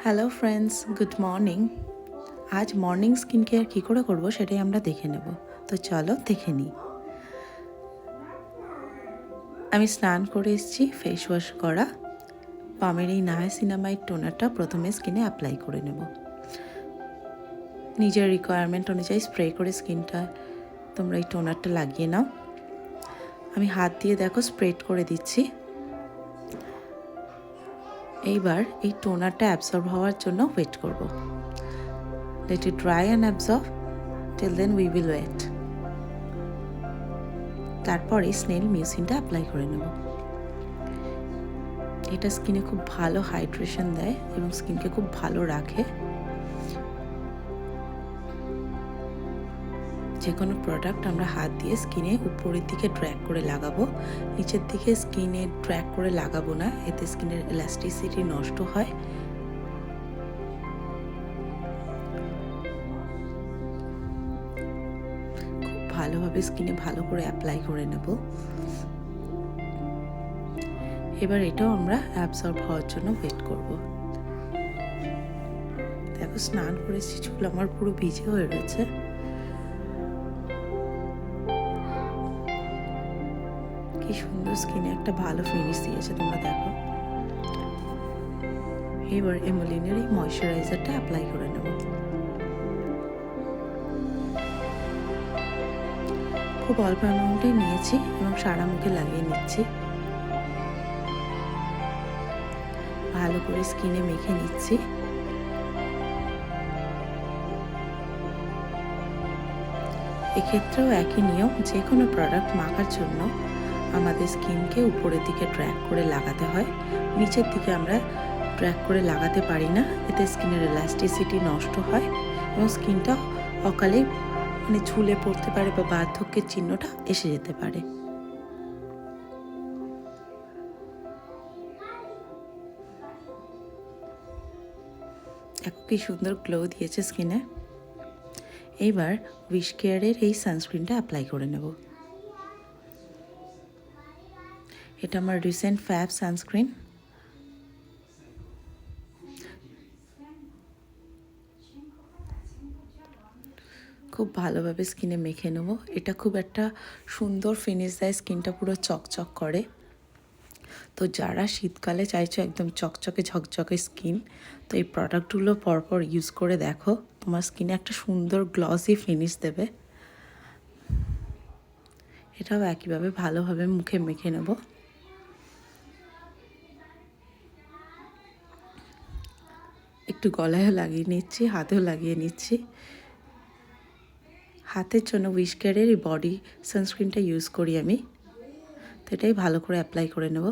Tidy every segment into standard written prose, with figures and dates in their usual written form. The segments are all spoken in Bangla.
Hello friends, good morning. আজ মর্নিং স্কিন কেয়ার কী করে করবো সেটাই আমরা দেখে নেব। তো চলো দেখে নিই। আমি স্নান করে এসেছি, ফেস ওয়াশ করা। পামের এই নায়াসিনামাইড টোনারটা প্রথমে স্কিনে অ্যাপ্লাই করে নেব। নিজের রিকোয়ারমেন্ট অনুযায়ী স্প্রে করে স্কিনটা তোমরা এই টোনারটা লাগিয়ে নাও। আমি হাত দিয়ে দেখো স্প্রেড করে দিচ্ছি। এইবার এই টোনারটা অ্যাবসর্ব হওয়ার জন্য ওয়েট করব। Let it dry and absorb. Till then we will wait. তারপরে স্নেল মিউসিনটা অ্যাপ্লাই করে নেব। এটা স্কিনে খুব ভালো হাইড্রেশন দেয় এবং স্কিনকে খুব ভালো রাখে। যে কোনো প্রোডাক্ট আমরা হাত দিয়ে স্কিনে উপরের দিকে ড্র্যাগ করে লাগাবো, নিচের দিকে স্কিনে ড্র্যাগ করে লাগাবো না, এতে স্কিনের ইলাস্টিসিটি নষ্ট হয়। খুব ভালোভাবে স্কিনে ভালো করে অ্যাপ্লাই করে নেব। এবার এটাও আমরা অ্যাবসর্ব হওয়ার জন্য ওয়েট করব। দেখো স্নান করেছি, চুল আমার পুরো ভিজে হয়ে রয়েছে। কি সুন্দর স্কিনে একটা ভালো ফিনিশ দিয়েছে, তোমরা দেখো। এবার এমোলিনের এই ময়শ্চারাইজারটা অ্যাপ্লাই করে নেব। খুব অল্প অ্যামাউন্টে নিয়েছি এবং সারা মুখে লাগিয়ে নিচ্ছি। ভালো করে স্কিনে মেখে নিচ্ছি। এক্ষেত্রেও একই নিয়ম, যে কোনো প্রোডাক্ট মাখার জন্য আমাদের স্কিনকে উপরের দিকে ড্র্যাগ করে লাগাতে হয়, নিচের দিকে আমরা ড্র্যাগ করে লাগাতে পারি না, এতে স্কিনের ইলাস্টিসিটি নষ্ট হয় এবং স্কিনটা অকালে ঝুলে পড়তে পারে বা বার্ধক্যের চিহ্নটা এসে যেতে পারে। দেখো কি সুন্দর গ্লো দিয়েছে স্কিনে। এইবার উইশ কেয়ারের এই সানস্ক্রিনটা অ্যাপ্লাই করে নেব। এটা আমার রিসেন্ট ফ্যাব সানস্ক্রিন। খুব ভালোভাবে স্কিনে মেখে নেব। এটা খুব একটা সুন্দর ফিনিশ দেয়, স্কিনটা পুরো চকচক করে। তো যারা শীতকালে চাইছো একদম চকচকে ঝকঝকে স্কিন, তো এই প্রোডাক্টগুলো পরপর ইউজ করে দেখো, তোমার স্কিনে একটা সুন্দর গ্লসি ফিনিশ দেবে। এটাও একইভাবে ভালোভাবে মুখে মেখে নেব। একটু গলায়ও লাগিয়ে নিচ্ছি, হাতেও লাগিয়ে নিচ্ছি। হাতের জন্য উইশ কেয়ারের এই বডি সানস্ক্রিনটা ইউজ করি আমি, তো এটাই ভালো করে অ্যাপ্লাই করে নেব।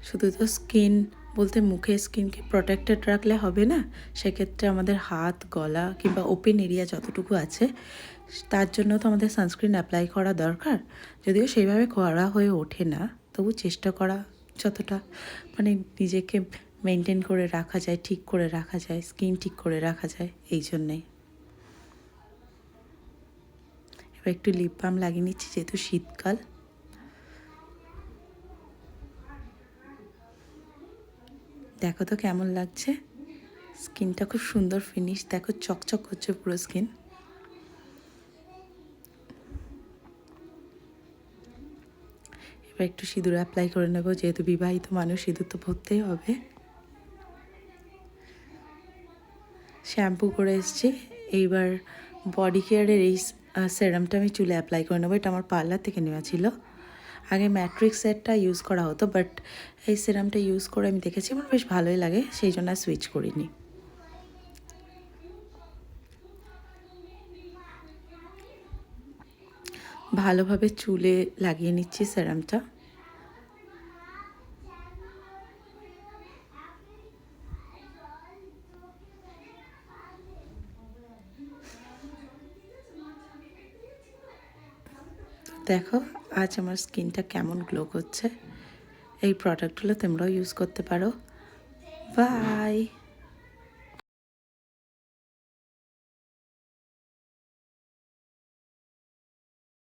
শুধু তো স্কিন বলতে মুখে স্কিনকে প্রোটেক্টেড রাখলে হবে না, সেক্ষেত্রে আমাদের হাত, গলা কিংবা ওপেন এরিয়া যতটুকু আছে তার জন্য তো আমাদের সানস্ক্রিন অ্যাপ্লাই করা দরকার। যদিও সেইভাবে করা হয়ে ওঠে না, তবু চেষ্টা করা যতটা নিজেকে মেনটেন করে রাখা যায়, ঠিক করে রাখা যায়, স্কিন ঠিক করে রাখা যায়, এই জন্যেই। এবার একটু লিপ বাম লাগিয়ে নিচ্ছি, যেহেতু শীতকাল। দেখো তো কেমন লাগছে, স্কিনটা খুব সুন্দর ফিনিশ, দেখো চকচক করছে পুরো স্কিন। এবার একটু সিঁদুর অ্যাপ্লাই করে নেব, যেহেতু বিবাহিত মানুষ সিঁদুর তো ভরতেই হবে। শ্যাম্পু করে এসেছি। এইবার বডি কেয়ারের এই সেরামটা আমি চুলে অ্যাপ্লাই করে নেবো। এটা আমার পার্লার থেকে নেওয়া ছিল। আগে ম্যাট্রিক্স সেটটা ইউজ করা হতো, বাট এই সেরামটা ইউজ করে আমি দেখেছি আমার বেশ ভালোই লাগে, সেই জন্য সুইচ করিনি। ভালোভাবে চুলে লাগিয়ে নিচ্ছি সেরামটা। দেখো আজ আমার স্কিনটা কেমন গ্লো করছে। এই প্রোডাক্টগুলো তোমরাও ইউজ করতে পারো। বাই।